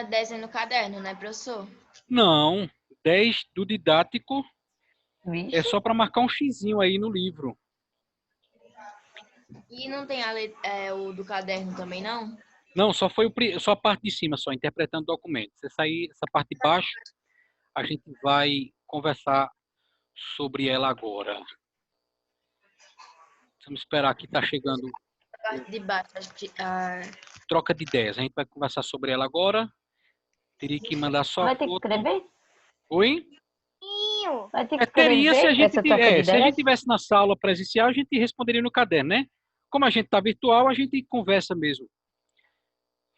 10 no caderno, né, professor? Não, 10 do didático Vixe. é só para marcar um xizinho aí no livro. E não tem o do caderno também, não? Não, só a parte de cima, só, interpretando documentos. Essa parte de baixo, a gente vai conversar sobre ela agora. Vamos esperar que está chegando A parte de baixo. troca de ideias. A gente vai conversar sobre ela agora. Teria que mandar só Vai a ter que foto. escrever? Oi? Vai ter que Teria se a escrever essa troca de se a gente ideias? tivesse na sala presencial, a gente responderia no caderno, né? Como a gente está virtual, a gente conversa mesmo.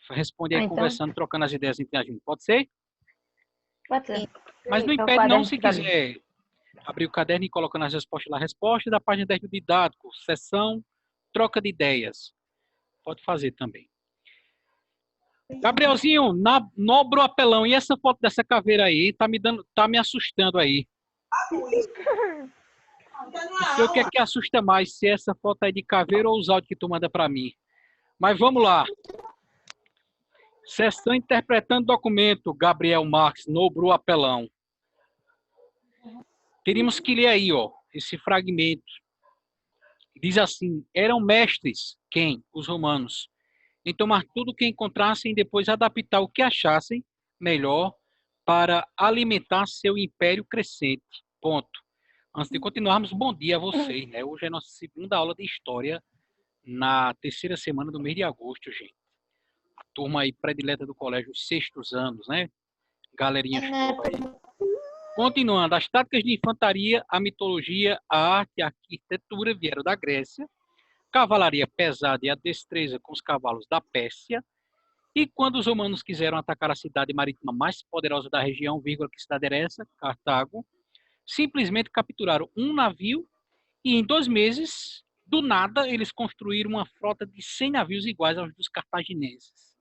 Responde aí Ah, então, conversando, trocando as ideias entre a gente. Pode ser? pode ser. Mas não Então, o impede não, quaderno se fica ali. quiser abrir o caderno e colocar nas respostas lá, resposta da página 10 do didático, sessão, troca de ideias. Pode fazer também. Gabrielzinho, nobro apelão, e essa foto dessa caveira aí, tá me assustando aí. Não sei o que é que assusta mais, se essa foto aí de caveira ou os áudios que tu manda para mim. Mas vamos lá. Sessão interpretando documento, Gabriel Marques, nobro apelão. Teríamos que ler aí, ó, esse fragmento. Diz assim: eram mestres, quem? Os romanos, em tomar tudo o que encontrassem e depois adaptar o que achassem melhor para alimentar seu império crescente. Ponto. Antes de continuarmos, bom dia a vocês, né? Hoje é a nossa segunda aula de história na terceira semana do mês de agosto, gente. A turma aí predileta do colégio, os sextos anos, né? Galerinha show aí. Continuando, as táticas de infantaria, a mitologia, a arte e a arquitetura vieram da Grécia, cavalaria pesada e a destreza com os cavalos da Pérsia, e quando os romanos quiseram atacar a cidade marítima mais poderosa da região, vírgula, que cidade era essa? Cartago, simplesmente capturaram um navio e em 2 meses, do nada, eles construíram uma frota de 100 navios iguais aos dos cartagineses.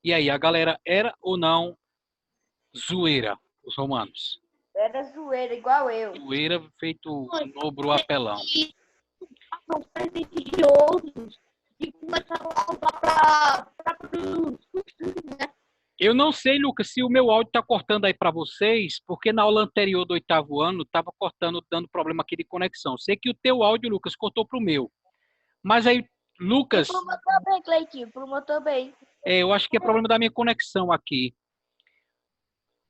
E aí, a galera era ou não zoeira, os romanos? Era zoeira, igual eu. Zoeira feito nobro apelão. São prestigiosos e começaram a contar para né? Eu não sei, Lucas, se o meu áudio está cortando aí para vocês, porque na aula anterior do 8º ano estava cortando, dando problema aqui de conexão. Sei que o teu áudio, Lucas, cortou para o meu. Mas aí, Lucas... E pro meu também, Cleitinho, pro meu também. eu acho que é problema da minha conexão aqui.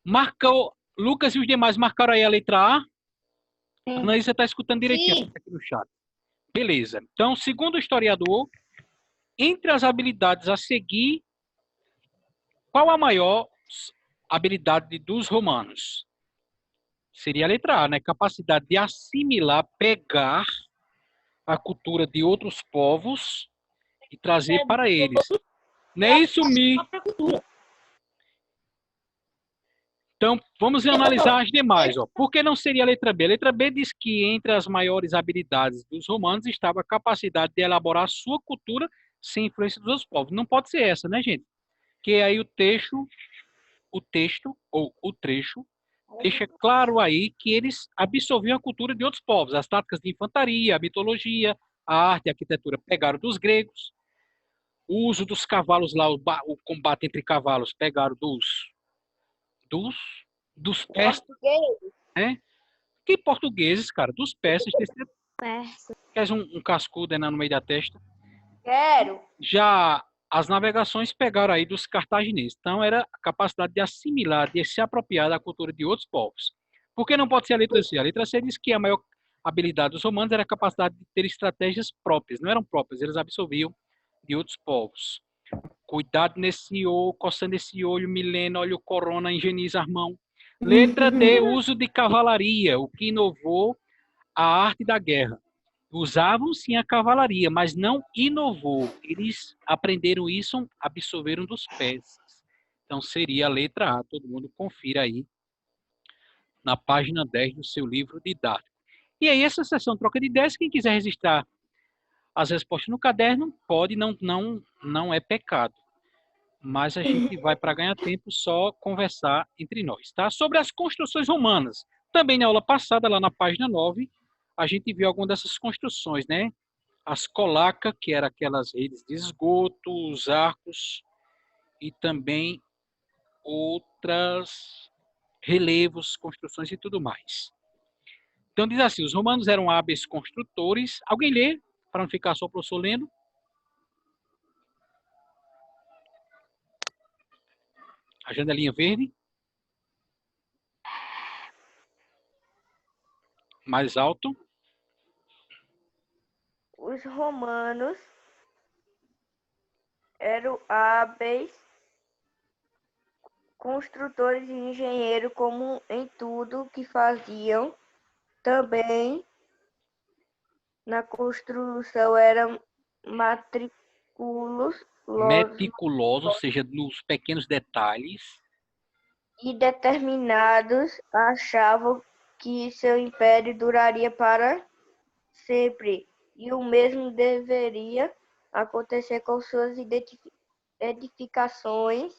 Marcou, Lucas e os demais marcaram aí a letra A? Sim. Anaísa está escutando direitinho aqui no chat. Beleza. Então, segundo o historiador, entre as habilidades a seguir, qual a maior habilidade dos romanos? Seria a letra A, né? Capacidade de assimilar, pegar a cultura de outros povos e trazer para eles. Não é isso, Mi? Então, vamos analisar as demais. Ó. Por que não seria a letra B? A letra B diz que entre as maiores habilidades dos romanos estava a capacidade de elaborar sua cultura sem influência dos outros povos. Não pode ser essa, né, gente? Que aí o texto ou o trecho deixa claro aí que eles absorviam a cultura de outros povos. As táticas de infantaria, a mitologia, a arte e a arquitetura pegaram dos gregos. O uso dos cavalos lá, o combate entre cavalos, pegaram dos persas, né? Que portugueses, cara, dos persas. Queres um cascudo aí no meio da testa? Quero. Já as navegações pegaram aí dos cartagineses. Então, era a capacidade de assimilar, de se apropriar da cultura de outros povos. Por que não pode ser a letra C? A letra C diz que a maior habilidade dos romanos era a capacidade de ter estratégias próprias. Não eram próprias, eles absorviam de outros povos. Cuidado nesse olho, coçando esse olho, Milena, olha o corona, higieniza, irmão. Letra D, uso de cavalaria, o que inovou a arte da guerra. Usavam sim a cavalaria, mas não inovou. Eles aprenderam isso, absorveram dos persas. Então seria a letra A. Todo mundo confira aí na página 10 do seu livro didático. E aí essa sessão troca de ideias, quem quiser registrar as respostas no caderno, pode, não é pecado. Mas a gente vai, para ganhar tempo, só conversar entre nós, tá? Sobre as construções romanas. Também na aula passada, lá na página 9, a gente viu algumas dessas construções, né? As colacas, que eram aquelas redes de esgoto, os arcos, e também outras relevos, construções e tudo mais. Então diz assim, os romanos eram hábeis construtores. Alguém lê, para não ficar só o professor lendo? A janelinha verde. Mais alto. Os romanos eram hábeis construtores e engenheiros como em tudo que faziam. Também na construção eram matriculosos Meticuloso, ou seja, nos pequenos detalhes. e determinados. Achavam que seu império duraria para sempre, e o mesmo deveria acontecer com suas edificações.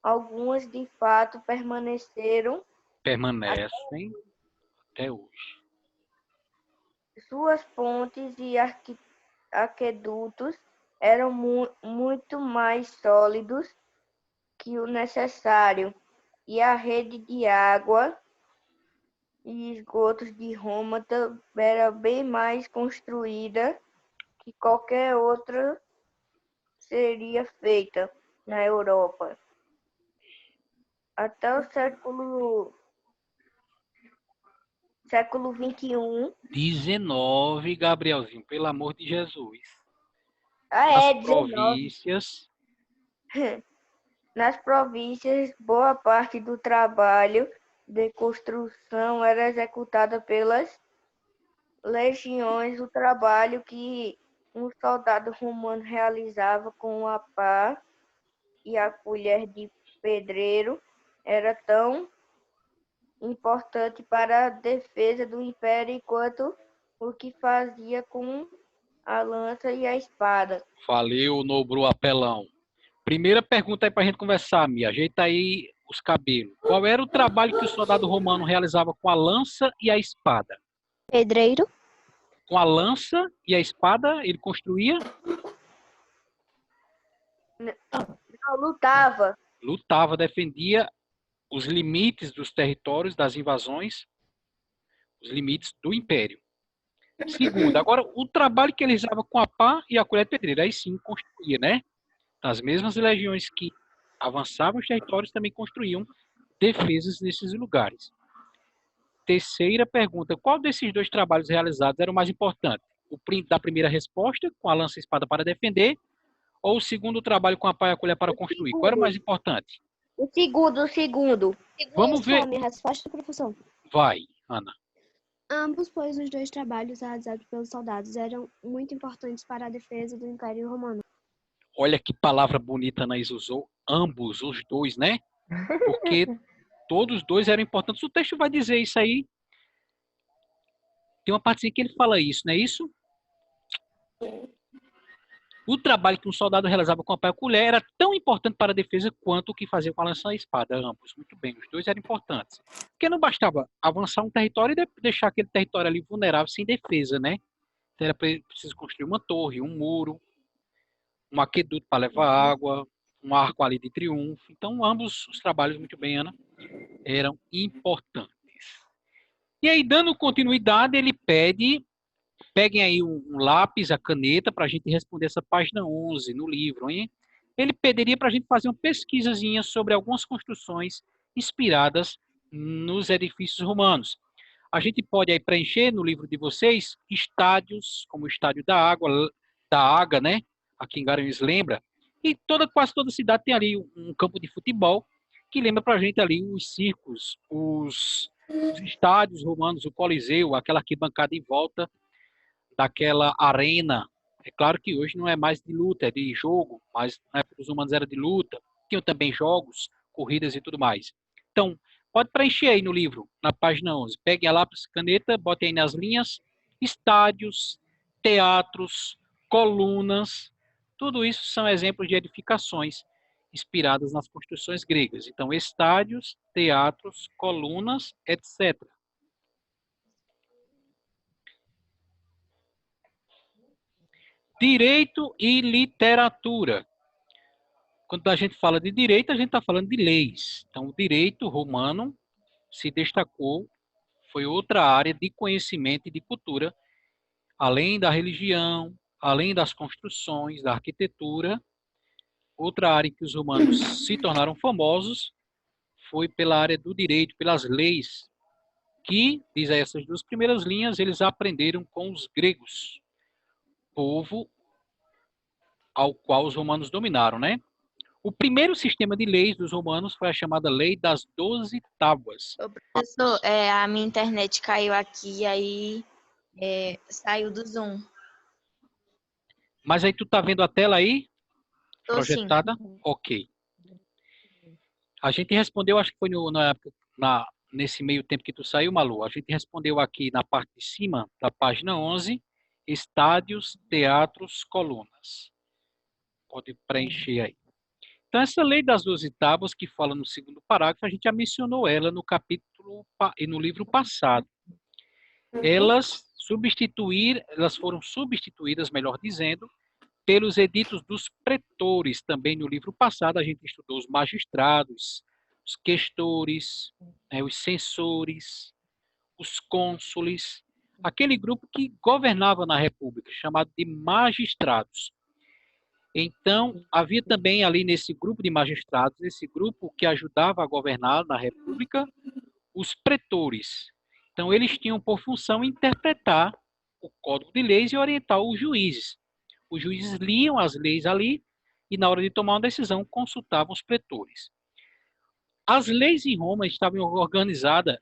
Algumas de fato permaneceram. Permanecem até hoje. Suas pontes e aquedutos eram muito mais sólidos que o necessário, e a rede de água e esgotos de Roma era bem mais construída que qualquer outra seria feita na Europa. Até o século XXI. 19, Gabrielzinho, pelo amor de Jesus. Ah, Nas 19. províncias. Nas províncias, boa parte do trabalho de construção era executada pelas legiões. O trabalho que um soldado romano realizava com a pá e a colher de pedreiro era tão importante para a defesa do império quanto o que fazia com a lança e a espada. Valeu, Nobru Apelão. Primeira pergunta aí pra gente conversar, Mia. Ajeita aí os cabelos. Qual era o trabalho que o soldado romano realizava com a lança e a espada? Pedreiro. Com a lança e a espada, ele construía? Não, lutava. Lutava, defendia os limites dos territórios, das invasões, os limites do império. Segundo, agora, o trabalho que ele realizava com a pá e a colher de pedreiro, aí sim construía, né? As mesmas legiões que avançavam os territórios também construíam defesas nesses lugares. Terceira pergunta, qual desses dois trabalhos realizados era o mais importante? O da primeira resposta, com a lança e espada para defender, ou o segundo trabalho com a pá e a colher para construir? Qual era o mais importante? O segundo. Vamos ver. A minha resposta, professor. Vai, Ana. Ambos, pois os dois trabalhos realizados pelos soldados eram muito importantes para a defesa do Império Romano. Olha que palavra bonita a Anaís usou. Ambos, os dois, né? Porque todos os dois eram importantes. O texto vai dizer isso aí. Tem uma partezinha que ele fala isso, não é isso? O trabalho que um soldado realizava com a pá e a colher era tão importante para a defesa quanto o que fazia com a lança e a espada. Ambos, muito bem, os dois eram importantes. Porque não bastava avançar um território e deixar aquele território ali vulnerável, sem defesa, né? Então era preciso construir uma torre, um muro, um aqueduto para levar água, um arco ali de triunfo. Então, ambos os trabalhos, muito bem, Ana, eram importantes. E aí, dando continuidade, ele pede, peguem aí um lápis, a caneta, para a gente responder essa página 11 no livro, hein? Ele pediria para a gente fazer uma pesquisazinha sobre algumas construções inspiradas nos edifícios romanos. A gente pode aí preencher no livro de vocês estádios, como o Estádio da Água, né? Aqui em Garanhuns lembra. E quase toda cidade tem ali um campo de futebol que lembra para a gente ali os circos, os estádios romanos, o Coliseu, aquela arquibancada em volta daquela arena. É claro que hoje não é mais de luta, é de jogo, mas na época dos romanos era de luta. Tinham também jogos, corridas e tudo mais. Então, pode preencher aí no livro, na página 11. Peguem a lápis, caneta, botem aí nas linhas, estádios, teatros, colunas, tudo isso são exemplos de edificações inspiradas nas construções gregas. Então, estádios, teatros, colunas, etc. Direito e literatura. Quando a gente fala de direito, a gente está falando de leis. Então, o direito romano se destacou, foi outra área de conhecimento e de cultura, além da religião, além das construções, da arquitetura. Outra área em que os romanos se tornaram famosos foi pela área do direito, pelas leis, que, diz aí essas duas primeiras linhas, eles aprenderam com os gregos, povo ao qual os romanos dominaram, né? O primeiro sistema de leis dos romanos foi a chamada Lei das 12 Tábuas. Ô, professor, a minha internet caiu aqui, aí saiu do Zoom. Mas aí tu tá vendo a tela aí, Tô sim. projetada? Ok. A gente respondeu, acho que foi na época, nesse meio tempo que tu saiu, Malu, a gente respondeu aqui na parte de cima da página 11, estádios, teatros, colunas. Pode preencher aí. Então, essa lei das 12 tábuas, que fala no segundo parágrafo, a gente já mencionou ela no capítulo e no livro passado. Elas foram substituídas, melhor dizendo, pelos editos dos pretores. Também no livro passado a gente estudou os magistrados, os questores, os censores, os cônsules, aquele grupo que governava na República, chamado de magistrados. Então, havia também ali nesse grupo de magistrados, esse grupo que ajudava a governar na República, os pretores. Então, eles tinham por função interpretar o Código de Leis e orientar os juízes. Os juízes liam as leis ali e, na hora de tomar uma decisão, consultavam os pretores. As leis em Roma estavam organizadas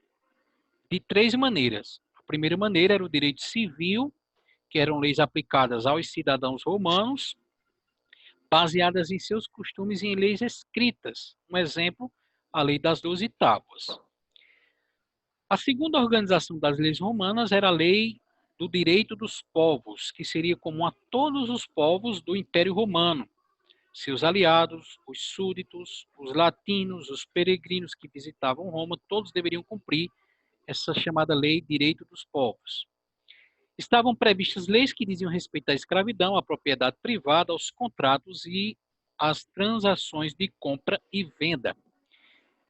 de 3 maneiras. A primeira maneira era o direito civil, que eram leis aplicadas aos cidadãos romanos, baseadas em seus costumes e em leis escritas. Um exemplo, a lei das 12 tábuas. A segunda organização das leis romanas era a lei do direito dos povos, que seria comum a todos os povos do Império Romano. Seus aliados, os súditos, os latinos, os peregrinos que visitavam Roma, todos deveriam cumprir essa chamada lei direito dos povos. Estavam previstas leis que diziam respeito à escravidão, à propriedade privada, aos contratos e às transações de compra e venda.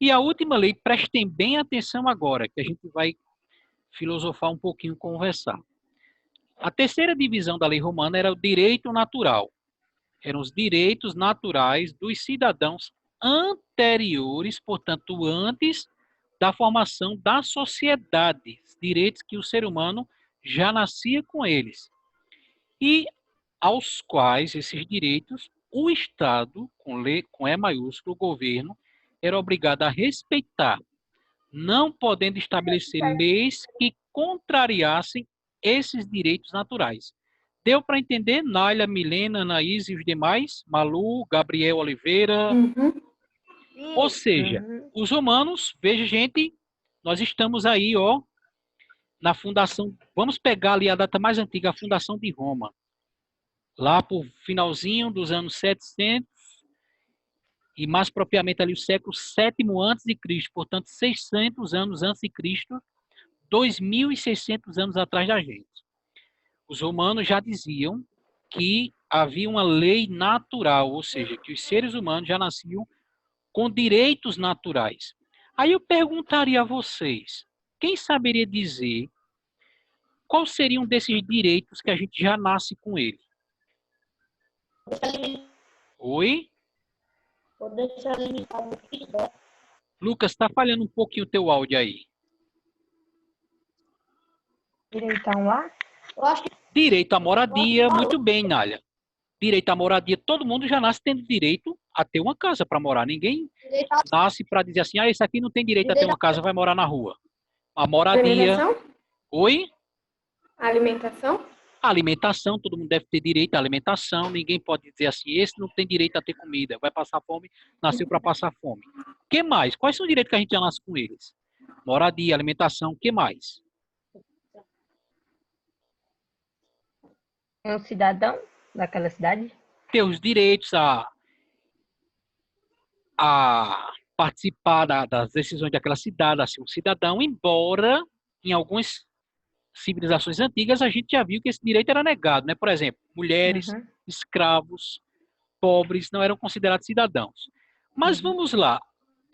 E a última lei, prestem bem atenção agora, que a gente vai filosofar um pouquinho, conversar. A terceira divisão da lei romana era o direito natural. Eram os direitos naturais dos cidadãos anteriores, portanto, antes da formação da sociedade. Direitos que o ser humano já nascia com eles. E aos quais esses direitos, o Estado, com E maiúsculo, o governo, era obrigado a respeitar, não podendo estabelecer leis que contrariassem esses direitos naturais. Deu para entender? Nália, Milena, Anaís e os demais? Malu, Gabriel Oliveira. Ou seja, os romanos, veja, gente, nós estamos aí, ó, na fundação, vamos pegar ali a data mais antiga, a fundação de Roma. Lá por finalzinho dos anos 700, e mais propriamente ali o século VII a.C., portanto 600 anos antes de Cristo, 2.600 anos atrás da gente. Os romanos já diziam que havia uma lei natural, ou seja, que os seres humanos já nasciam com direitos naturais. Aí eu perguntaria a vocês, quem saberia dizer qual seriam desses direitos que a gente já nasce com ele? Oi? Lucas, está falhando um pouquinho o teu áudio aí. Direito a um lar? Direito à moradia, muito bem, Nália. Direito à moradia, todo mundo já nasce tendo direito a ter uma casa para morar. Ninguém nasce para dizer assim, esse aqui não tem direito a ter uma casa, vai morar na rua. A moradia... Alimentação? Oi? Alimentação? Alimentação, todo mundo deve ter direito à alimentação. Ninguém pode dizer assim, esse não tem direito a ter comida, vai passar fome, nasceu para passar fome. O que mais? Quais são os direitos que a gente já nasce com eles? Moradia, alimentação, o que mais? É um cidadão daquela cidade? Ter os direitos a participar das decisões daquela cidade, a ser um cidadão, embora em algumas civilizações antigas a gente já viu que esse direito era negado, né? Por exemplo, mulheres, escravos, pobres não eram considerados cidadãos. Mas vamos lá.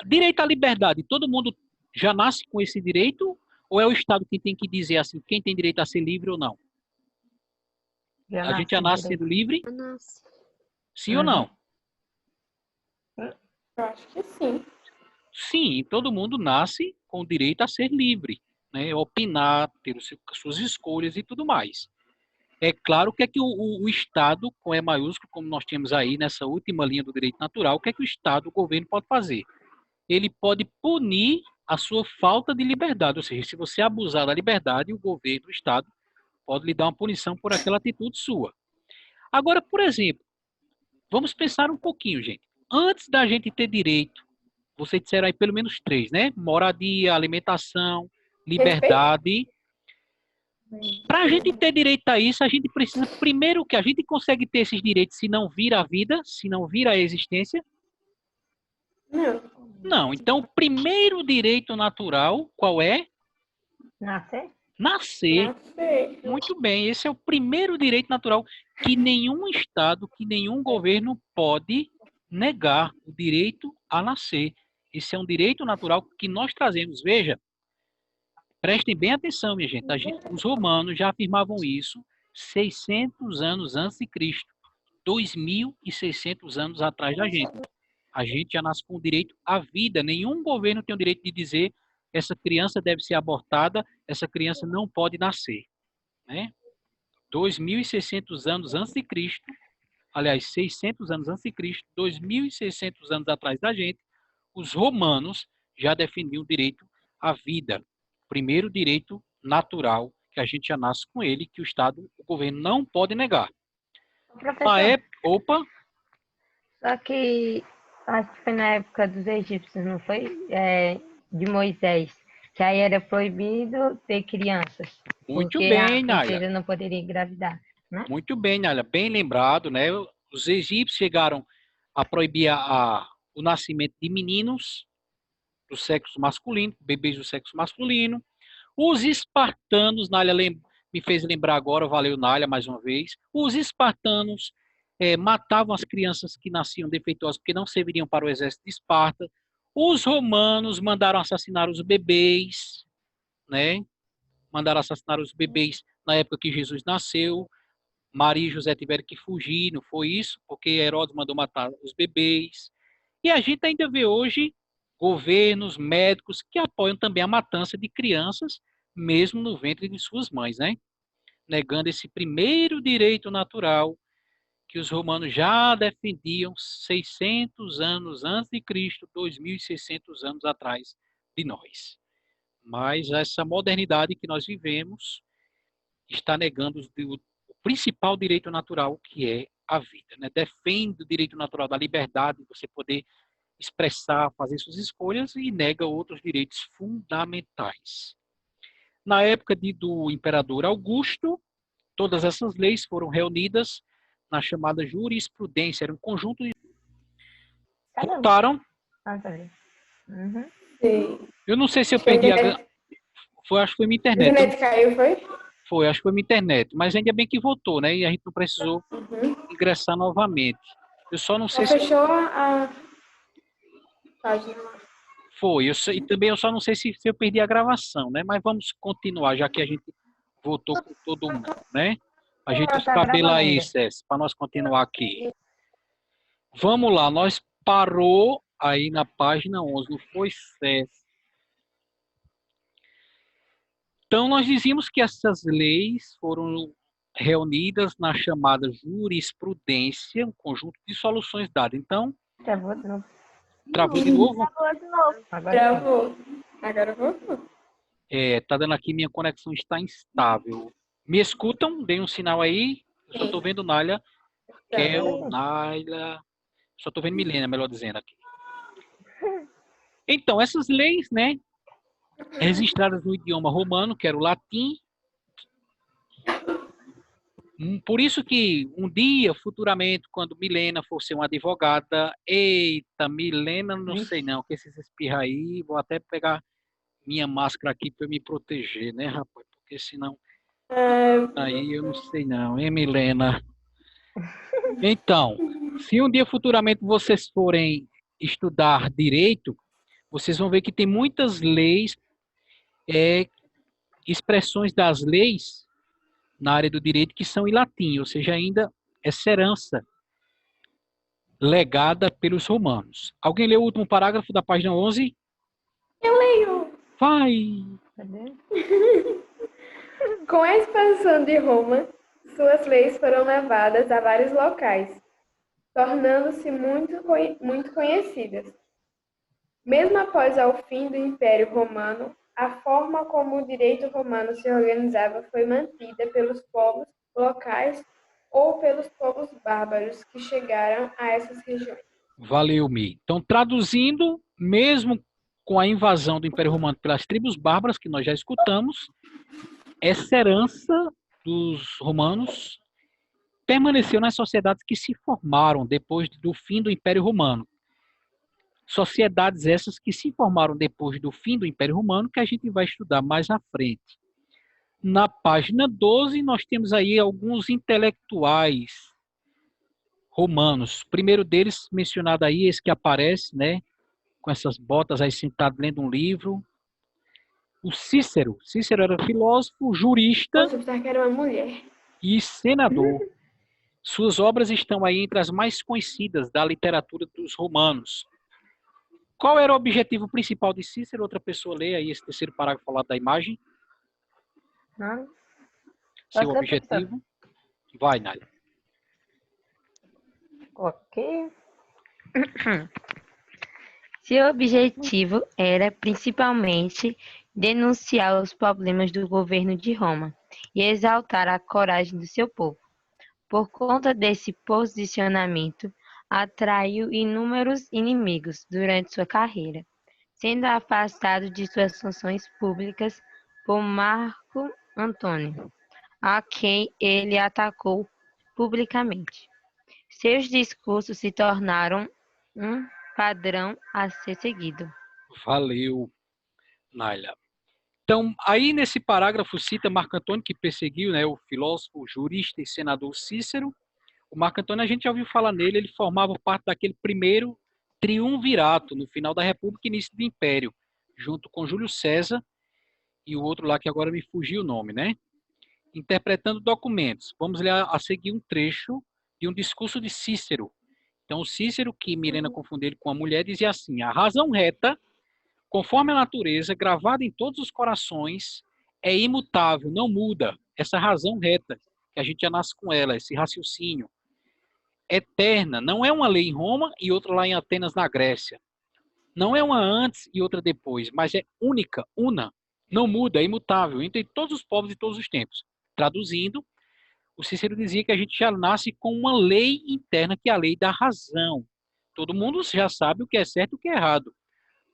Direito à liberdade, todo mundo já nasce com esse direito? Ou é o Estado que tem que dizer assim, quem tem direito a ser livre ou não? Já A gente já nasce direito. sendo livre? Nossa. Sim ou não? Eu acho que sim. Sim, todo mundo nasce com o direito a ser livre, né? Opinar, ter suas escolhas e tudo mais. É claro que o Estado, com E maiúsculo, como nós temos aí nessa última linha do direito natural, o que é que o Estado, o governo pode fazer? Ele pode punir a sua falta de liberdade, ou seja, se você abusar da liberdade, o governo, o Estado, pode lhe dar uma punição por aquela atitude sua. Agora, por exemplo, vamos pensar um pouquinho, gente. Antes da gente ter direito, vocês disseram aí pelo menos 3, né? Moradia, alimentação, liberdade. Para a gente ter direito a isso, a gente precisa, primeiro, que a gente consegue ter esses direitos se não vira a vida, se não vira a existência? Não. Não. Então, o primeiro direito natural, qual é? Nascer? Nascer. Nascer. Muito bem, esse é o primeiro direito natural que nenhum Estado, que nenhum governo pode negar, o direito a nascer. Esse é um direito natural que nós trazemos. Veja, prestem bem atenção, minha gente. Os romanos já afirmavam isso 600 anos antes de Cristo, 2.600 anos atrás da gente. A gente já nasce com o direito à vida. Nenhum governo tem o direito de dizer essa criança deve ser abortada, essa criança não pode nascer, né? 2.600 anos antes de Cristo, aliás, 600 anos antes de Cristo, 2.600 anos atrás da gente, os romanos já definiam o direito à vida. Primeiro direito natural, que a gente já nasce com ele, que o Estado, o governo não pode negar. Professor, Opa, só que acho que foi na época dos egípcios, não foi? De Moisés, que aí era proibido ter crianças, muito porque bem, a Nália. princesa não poderia engravidar, né? Muito bem, Nália, bem lembrado, né? Os egípcios chegaram a proibir o nascimento de meninos do sexo masculino, bebês do sexo masculino. Os espartanos, Nália me fez lembrar agora, valeu Nália mais uma vez. Os espartanos matavam as crianças que nasciam defeituosas porque não serviriam para o exército de Esparta. Os romanos mandaram assassinar os bebês, né? Mandaram assassinar os bebês na época que Jesus nasceu. Maria e José tiveram que fugir, não foi isso? Porque Herodes mandou matar os bebês. E a gente ainda vê hoje governos, médicos que apoiam também a matança de crianças, mesmo no ventre de suas mães, né? Negando esse primeiro direito natural que os romanos já defendiam 600 anos antes de Cristo, 2.600 anos atrás de nós. Mas essa modernidade que nós vivemos está negando o principal direito natural, que é a vida, né? Defende o direito natural da liberdade, de você poder expressar, fazer suas escolhas, e nega outros direitos fundamentais. Na época do imperador Augusto, todas essas leis foram reunidas na chamada jurisprudência, era um conjunto de... Caramba. Voltaram. Uhum. Sim. Eu não sei se eu Acho que a perdi internet- acho que foi minha A internet. internet caiu, foi? Foi, acho que foi minha internet. Mas ainda bem que voltou, né? E a gente não precisou Uhum. ingressar novamente. Eu só não Só sei se fechou a página lá. foi. E também eu só não sei se eu perdi a gravação, né? Mas vamos continuar, já que a gente voltou com todo mundo, né? Ajeita os Tá cabelos gravando aí, ainda. César, para nós continuar aqui. Vamos lá, nós parou aí na página 11, não foi, César? Então, nós dizíamos que essas leis foram reunidas na chamada jurisprudência, um conjunto de soluções dadas. Então, Travou de novo. travou de novo? Agora Travou. Agora voltou. Tá dando aqui, minha conexão está instável. Me escutam? Deem um sinal aí. Eu só estou vendo Nália. Kel, Nália. Só estou vendo Milena, melhor dizendo aqui. Então, essas leis, né, registradas no idioma romano, que era o latim. Por isso que um dia, futuramente, quando Milena for ser uma advogada, eita, Milena, não sei não, que esses espirra aí, vou até pegar minha máscara aqui para me proteger, né, rapaz? Porque senão, aí eu não sei não, hein, Milena? Então, Se um dia futuramente vocês forem estudar direito, vocês vão ver que tem muitas leis, expressões das leis na área do direito que são em latim, ou seja, ainda essa herança legada pelos romanos. Alguém leu o último parágrafo da página 11? Eu leio. Vai! Cadê? Com a expansão de Roma, suas leis foram levadas a vários locais, tornando-se muito conhecidas. Mesmo após o fim do Império Romano, a forma como o direito romano se organizava foi mantida pelos povos locais ou pelos povos bárbaros que chegaram a essas regiões. Valeu, Mi. Então, traduzindo, mesmo com a invasão do Império Romano pelas tribos bárbaras, que nós já escutamos, essa herança dos romanos permaneceu nas sociedades que se formaram depois do fim do Império Romano. Sociedades essas que se formaram depois do fim do Império Romano, que a gente vai estudar mais à frente. Na página 12, nós temos aí alguns intelectuais romanos. O primeiro deles, mencionado aí, esse que aparece, né, com essas botas aí sentado lendo um livro. O Cícero. Cícero era filósofo, jurista Nossa, eu pensava que era uma mulher. e senador. Suas obras estão aí entre as mais conhecidas da literatura dos romanos. Qual era o objetivo principal de Cícero? Outra pessoa lê aí esse terceiro parágrafo falado da imagem. Não? Seu Posso ler, objetivo. Vai, Nália. Ok. Seu objetivo era principalmente denunciar os problemas do governo de Roma e exaltar a coragem do seu povo. Por conta desse posicionamento, atraiu inúmeros inimigos durante sua carreira, sendo afastado de suas funções públicas por Marco Antônio, a quem ele atacou publicamente. Seus discursos se tornaram um padrão a ser seguido. Valeu, Nália. Então, aí nesse parágrafo cita Marco Antônio, que perseguiu, né, o filósofo, jurista e senador Cícero. O Marco Antônio, a gente já ouviu falar nele, ele formava parte daquele primeiro triunvirato no final da República e início do Império, junto com Júlio César e o outro lá que agora me fugiu o nome, né? Interpretando documentos. Vamos ler a seguir um trecho de um discurso de Cícero. Então, o Cícero, que Milena confundiu ele com a mulher, dizia assim: a razão reta, conforme a natureza, gravada em todos os corações, é imutável, não muda. Essa razão reta, que a gente já nasce com ela, esse raciocínio, eterna, não é uma lei em Roma e outra lá em Atenas, na Grécia. Não é uma antes e outra depois, mas é única, una, não muda, é imutável, entre todos os povos e todos os tempos. Traduzindo, o Cícero dizia que a gente já nasce com uma lei interna, que é a lei da razão. Todo mundo já sabe o que é certo e o que é errado.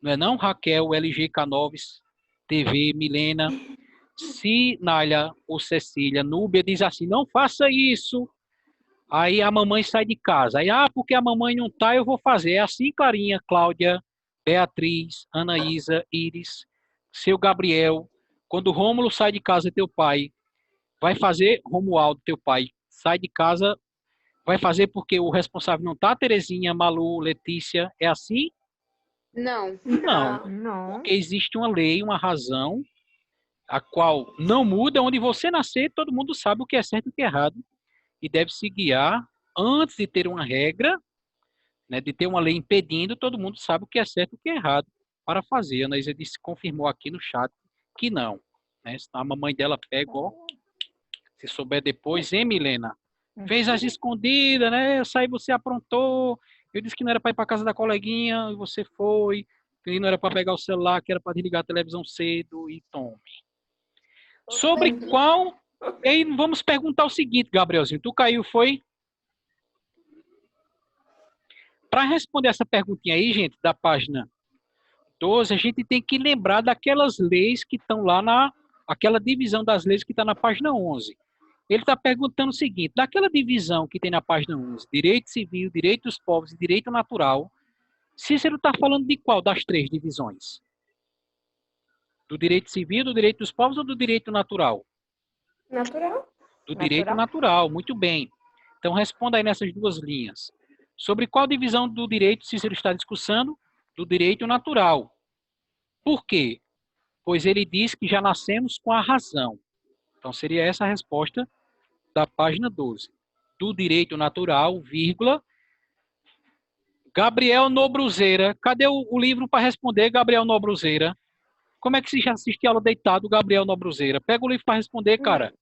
Não é não, Raquel, LG, Canoves, TV, Milena? Se Nália ou Cecília, Núbia diz assim, não faça isso, aí a mamãe sai de casa. Aí, porque a mamãe não tá, eu vou fazer. É assim, Clarinha, Cláudia, Beatriz, Anaísa, Iris, seu Gabriel. Quando Rômulo sai de casa, teu pai vai fazer, Romualdo, teu pai, sai de casa, vai fazer porque o responsável não tá, Terezinha, Malu, Letícia, é assim? Não. Não, Não. porque existe uma lei, uma razão, a qual não muda, onde você nascer, todo mundo sabe o que é certo e o que é errado, e deve se guiar antes de ter uma regra, né, de ter uma lei impedindo, todo mundo sabe o que é certo e o que é errado para fazer. A Anaísa disse, confirmou aqui no chat que não. Né? Senão a mamãe dela pega, ó, se souber depois, hein, Milena? Fez as escondidas, né? Eu saí, você aprontou. Eu disse que não era para ir para casa da coleguinha, e você foi. E não era para pegar o celular, que era para desligar a televisão cedo, e tome. Sobre qual... E aí vamos perguntar o seguinte, Gabrielzinho. Tu caiu, foi? Para responder essa perguntinha aí, gente, da página 12, a gente tem que lembrar daquelas leis que estão lá aquela divisão das leis que está na página 11. Ele está perguntando o seguinte, daquela divisão que tem na página 11, direito civil, direito dos povos e direito natural, Cícero está falando de qual das três divisões? Do direito civil, do direito dos povos ou do direito natural? Natural. Do direito natural, muito bem. Então responda aí nessas duas linhas. Sobre qual divisão do direito Cícero está discussando? Do direito natural. Por quê? Pois ele diz que já nascemos com a razão. Então, seria essa a resposta da página 12. Do direito natural, vírgula. Gabriel Nobruzeira. Cadê o livro para responder, Gabriel Nobruzeira? Como é que se já assiste aula deitado, Gabriel Nobruzeira? Pega o livro para responder, cara.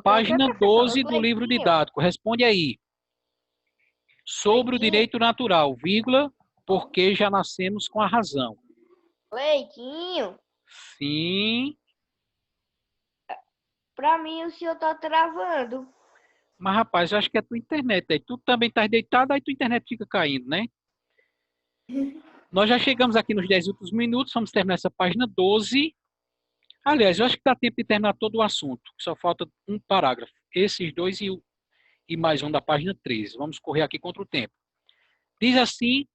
Página 12 do livro didático. Responde aí. Sobre o direito natural, vírgula, porque já nascemos com a razão. Leitinho, Sim. pra mim o senhor tá travando. Mas, rapaz, eu acho que é tua internet. Aí tu também tá deitado, aí tua internet fica caindo, né? Nós já chegamos aqui nos 10 últimos minutos, vamos terminar essa página 12. Aliás, eu acho que dá tempo de terminar todo o assunto. Só falta um parágrafo. Esses dois e mais um da página 13. Vamos correr aqui contra o tempo. Diz assim,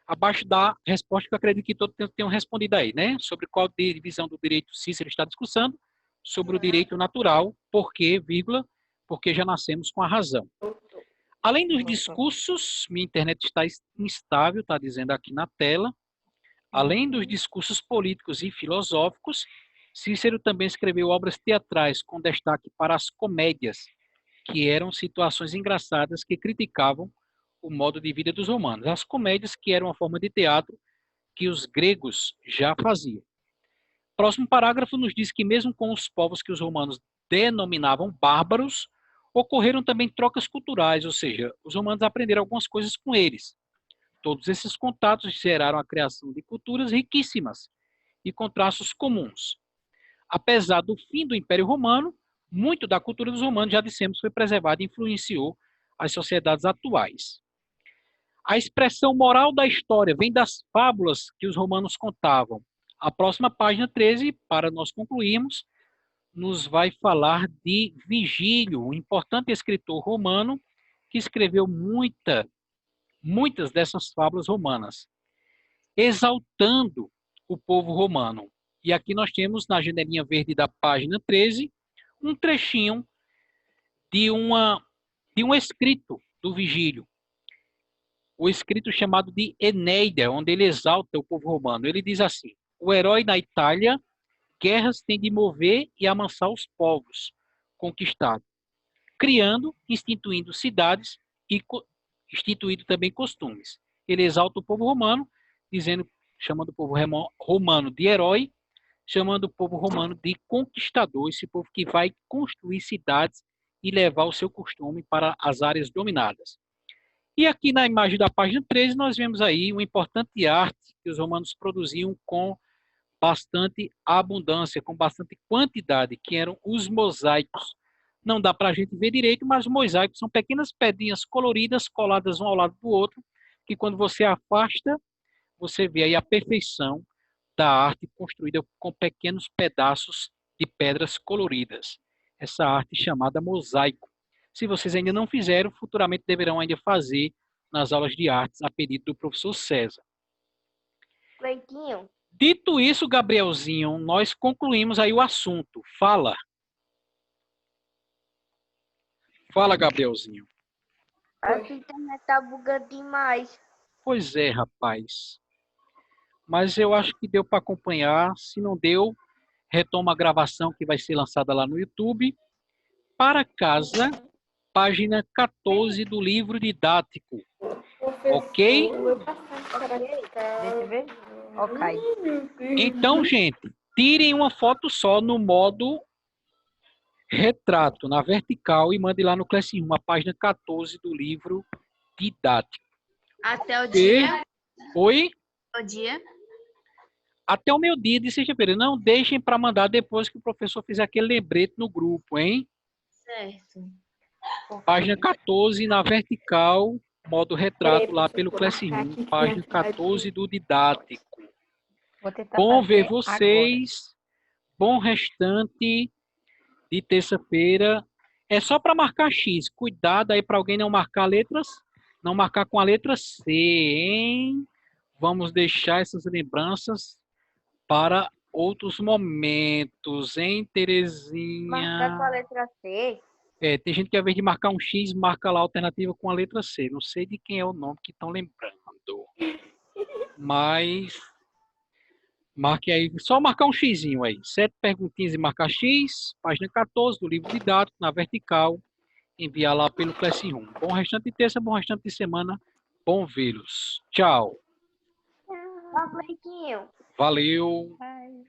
abaixo da resposta que eu acredito que todos tenham respondido aí, né? Sobre qual divisão do direito Cícero está discussando, sobre o direito natural, porque, vírgula, porque já nascemos com a razão. Além dos discursos, minha internet está instável, está dizendo aqui na tela. Além dos discursos políticos e filosóficos, Cícero também escreveu obras teatrais com destaque para as comédias, que eram situações engraçadas que criticavam o modo de vida dos romanos. As comédias, que eram uma forma de teatro que os gregos já faziam. Próximo parágrafo nos diz que mesmo com os povos que os romanos denominavam bárbaros, ocorreram também trocas culturais, ou seja, os romanos aprenderam algumas coisas com eles. Todos esses contatos geraram a criação de culturas riquíssimas e com traços comuns. Apesar do fim do Império Romano, muito da cultura dos romanos, já dissemos, foi preservada e influenciou as sociedades atuais. A expressão moral da história vem das fábulas que os romanos contavam. A próxima página 13, para nós concluirmos, nos vai falar de Vigílio, um importante escritor romano que escreveu muitas dessas fábulas romanas, exaltando o povo romano. E aqui nós temos, na janelinha verde da página 13, um trechinho de um escrito do Vigílio. O escrito chamado de Eneida, onde ele exalta o povo romano. Ele diz assim: o herói na Itália, guerras tem de mover e amansar os povos conquistados, criando, instituindo cidades e instituindo também costumes. Ele exalta o povo romano, chamando o povo romano de herói, chamando o povo romano de conquistador, esse povo que vai construir cidades e levar o seu costume para as áreas dominadas. E aqui na imagem da página 13, nós vemos aí uma importante arte que os romanos produziam com bastante abundância, com bastante quantidade, que eram os mosaicos. Não dá para a gente ver direito, mas os mosaicos são pequenas pedrinhas coloridas, coladas um ao lado do outro, que quando você afasta, você vê aí a perfeição da arte construída com pequenos pedaços de pedras coloridas. Essa arte chamada mosaico. Se vocês ainda não fizeram, futuramente deverão ainda fazer nas aulas de artes a pedido do professor César. Leitinho, Dito isso, Gabrielzinho, nós concluímos aí o assunto. Fala. Fala, Gabrielzinho. a sua internet tá bugando demais. Pois é, rapaz. Mas eu acho que deu para acompanhar. Se não deu, retoma a gravação que vai ser lançada lá no YouTube. Para casa, página 14 do livro didático. Ok? Deixa eu ver. Ok. Então, gente, tirem uma foto só no modo retrato, na vertical, e mandem lá no Classroom, a página 14 do livro didático. Até o E... dia. Oi? O dia. Até o meio-dia de sexta-feira. Não deixem para mandar depois que o professor fizer aquele lembrete no grupo, hein? Certo. Página 14, na vertical, modo retrato, lá pelo Classroom, página 14 do didático. Vou tentar Bom ver fazer vocês. Bom restante de terça-feira. É só para marcar X. Cuidado aí para alguém não marcar letras, não marcar com a letra C, hein? Vamos deixar essas lembranças para outros momentos, hein, Terezinha? Marcar com a letra C. Tem gente que ao invés de marcar um X, marca lá a alternativa com a letra C. Não sei de quem é o nome que estão lembrando. Mas marque aí, só marcar um xizinho aí. 7 perguntinhas e marcar X, página 14 do livro didático, na vertical. Enviar lá pelo Classroom. Bom restante de terça, bom restante de semana. Bom vê-los. Tchau. Tchau, Cleitinho. Valeu. Bye.